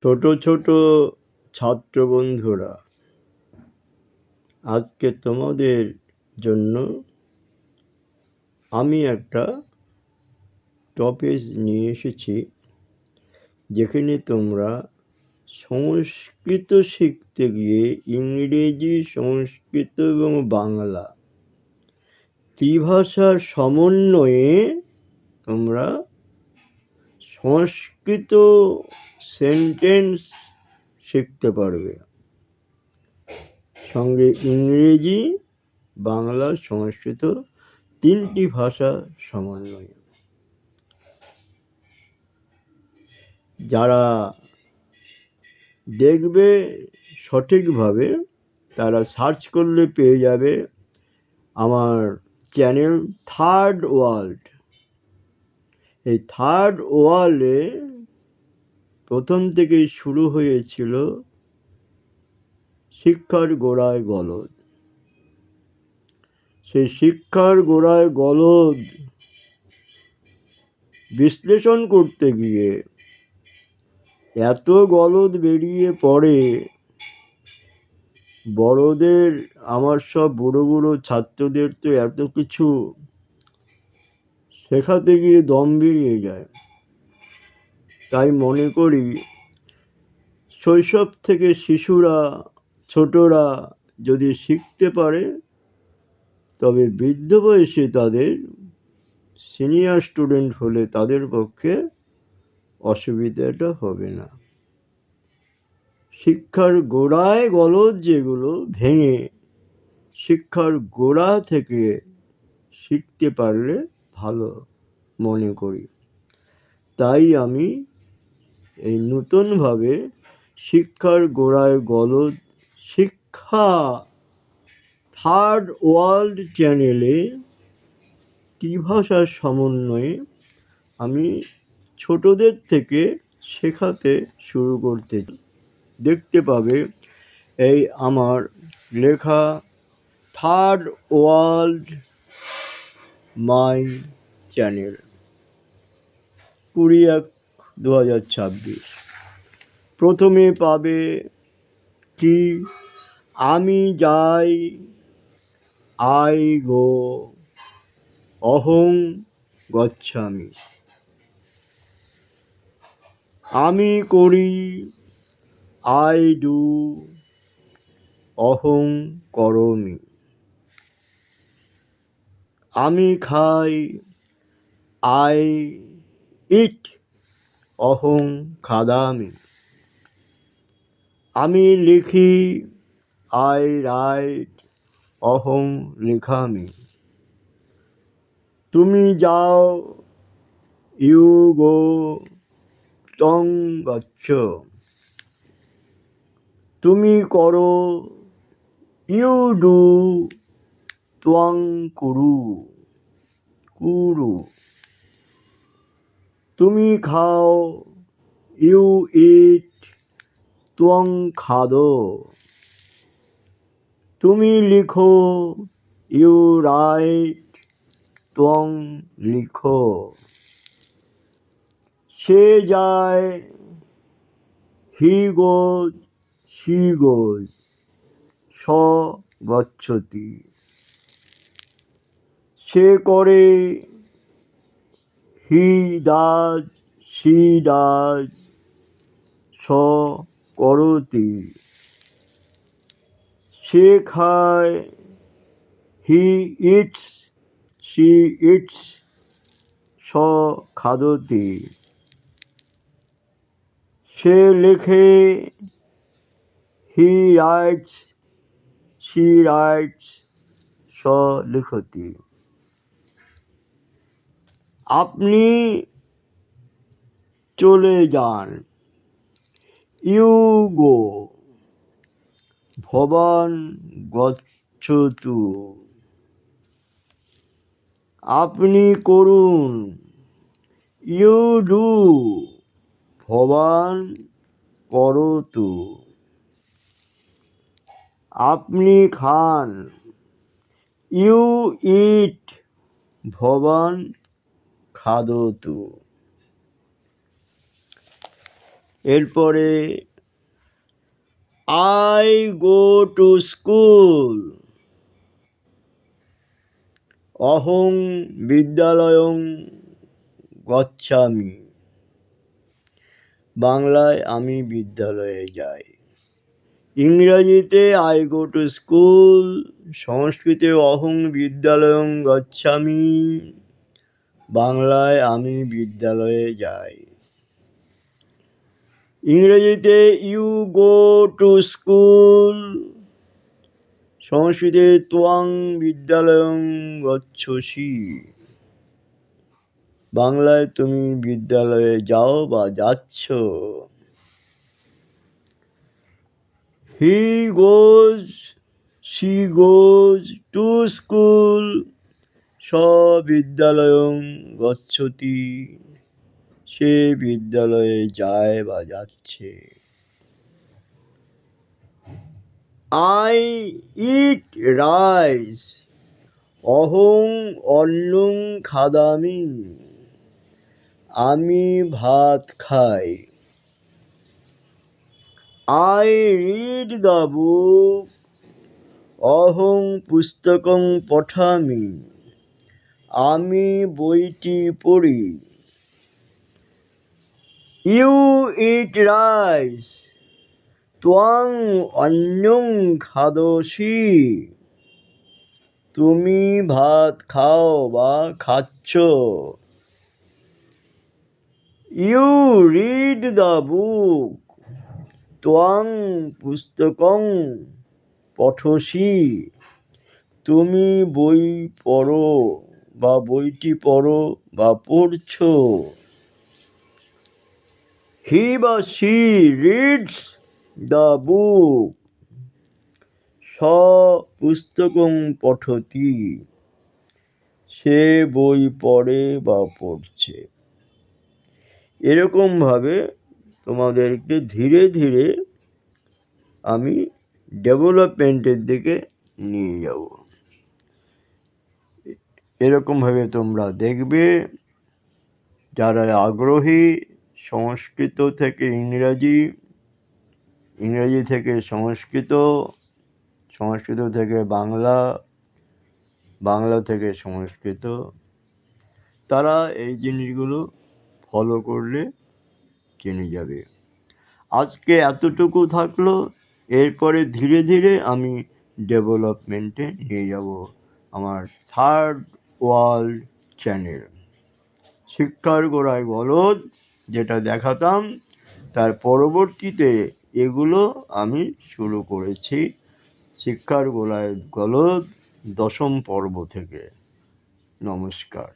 ছোট ছোট ছাত্র বন্ধুরা, আজকে তোমাদের জন্য আমি একটা টপিক নিয়ে এসেছি, যেখানে তোমরা সংস্কৃত শিখতে গিয়ে ইংরেজি, সংস্কৃত এবং বাংলা ত্রিভাষার সমন্বয়ে তোমরা সংস্কৃত সেন্টেন্স শিখতে পারবে, সঙ্গে ইংরেজি, বাংলা, সংস্কৃত তিনটি ভাষা সমন্বয়ে। যারা দেখবে সঠিকভাবে তারা সার্চ করলে পেয়ে যাবে আমার চ্যানেল থার্ড ওয়ার্ল্ড। এই থার্ড ওয়ার্ল্ডে প্রথম থেকেই শুরু হয়েছিল শিক্ষার গোড়ায় গলদ। সেই শিক্ষার গোড়ায় গলদ বিশ্লেষণ করতে গিয়ে এত গলদ বেরিয়ে পড়ে, বড়দের, আমার সব বুড়ো বুড়ো ছাত্রদের তো এত কিছু শেখাতে গিয়ে দম বেরিয়ে যায়। তাই মনে করি শৈশব থেকে শিশুরা, ছোটরা যদি শিখতে পারে, তবে বৃদ্ধ বয়সে তাদের সিনিয়র স্টুডেন্ট হলে তাদের পক্ষে অসুবিধাটা হবে না। শিক্ষার গোড়ায় গলদ যেগুলো ভেঙে শিক্ষার গোড়া থেকে শিখতে পারলে ভালো মনে করি। তাই আমি এই নতুনভাবে শিক্ষার গোড়ায় গলদ শিক্ষা থার্ড ওয়ার্ল্ড চ্যানেলে ত্রিভাষার সমন্বয়ে আমি ছোটদের থেকে শেখাতে শুরু করতে। দেখতে পাবে এই আমার লেখা থার্ড ওয়ার্ল্ড মাই চ্যানেল, 20/1/2026। প্রথমে পাবে কি, আমি যাই, আই গো, অহং গচ্ছামি। আমি করি, আই ডু, অহং করমি। আমি খাই, আই ইট, অহং খাদামি। আমি লিখি, আই রাইট, অহং লিখামি। তুমি যাও, ইউ গো, তং গচ্ছ। তুমি করো, ইউ ডু, ত্বং কুরু, কুরু। তুমি খাও, ইউ ইট, ত্বং খাদ। তুমি লিখো, ইউ রাইট, ত্বং লিখো। সে যায়, হি গোজ, শি গোজ, স গচ্ছতি। সে করে, হি ডাজ, শি ডাজ, স করতি। সে খায়, হি ইটস, শি ইটস, স খাদতি। সে লেখে, হি রাইটস, শি রাইটস, স লিখতি। আপনি চলে যান, ইউ গো, ভবান গচ্ছতু। আপনি করুন, ইউ ডু, ভবান করতু। আপনি খান, ইউ ইট, ভবান খাদতু। এরপরে আই গো টু স্কুল, অহং বিদ্যালয়ং গচ্ছামি, বাংলায় আমি বিদ্যালয়ে যাই। ইংরাজিতে আই গো টু স্কুল, সংস্কৃতে অহং বিদ্যালয়ং গচ্ছামি, বাংলায় আমি বিদ্যালয়ে যাই। ইংরেজিতে ইউ গো টু স্কুল, সংস্কৃতে ত্বং বিদ্যালয়ং গচ্ছসি, বাংলায় তুমি বিদ্যালয়ে যাও বা যাচ্ছ। হি গোজ, শি গোজ টু স্কুল, স বিদ্যালয়ং গচ্ছতি, সে বিদ্যালয়ে যায় বা যাচ্ছে। আই ইট রাইস, অহং অন্নং খাদামি, আমি ভাত খাই। আই রিড দ্য বুক, অহং পুস্তকং পঠামি, আমি বইটি পড়ি। ইউ ইট রাইস, ত্বং অন্নং খাদসি, তুমি ভাত খাও বা খাচ্ছ। ইউ রিড দ্য বুক, ত্বং পুস্তকং পঠসি, তুমি বই পড়ো বা বইটি পড়ো বা পড়ছো। হি বা শি রিডস দ্য বুক, স পুস্তকং পঠতি, সে বই পড়ে বা পড়ছে। এরকমভাবে তোমাদেরকে ধীরে ধীরে আমি ডেভেলপমেন্টের দিকে নিয়ে যাব। এরকমভাবে তোমরা দেখবে, যারা আগ্রহী সংস্কৃত থেকে ইংরাজি, ইংরাজি থেকে সংস্কৃত, সংস্কৃত থেকে বাংলা, বাংলা থেকে সংস্কৃত, তারা এই জিনিসগুলো ফলো করলে জেনে যাবে। আজকে এতটুকু থাকলো, এরপরে ধীরে ধীরে আমি ডেভেলপমেন্টে নিয়ে যাব আমার থার্ড ওয়ার্ল্ড চ্যানেল। শিক্ষার গোড়ায় বলদ যেটা দেখাতাম, তার পরবর্তীতে এগুলো আমি শুরু করেছি শিক্ষার গোড়ায় গলদ 10ম পর্ব থেকে। নমস্কার।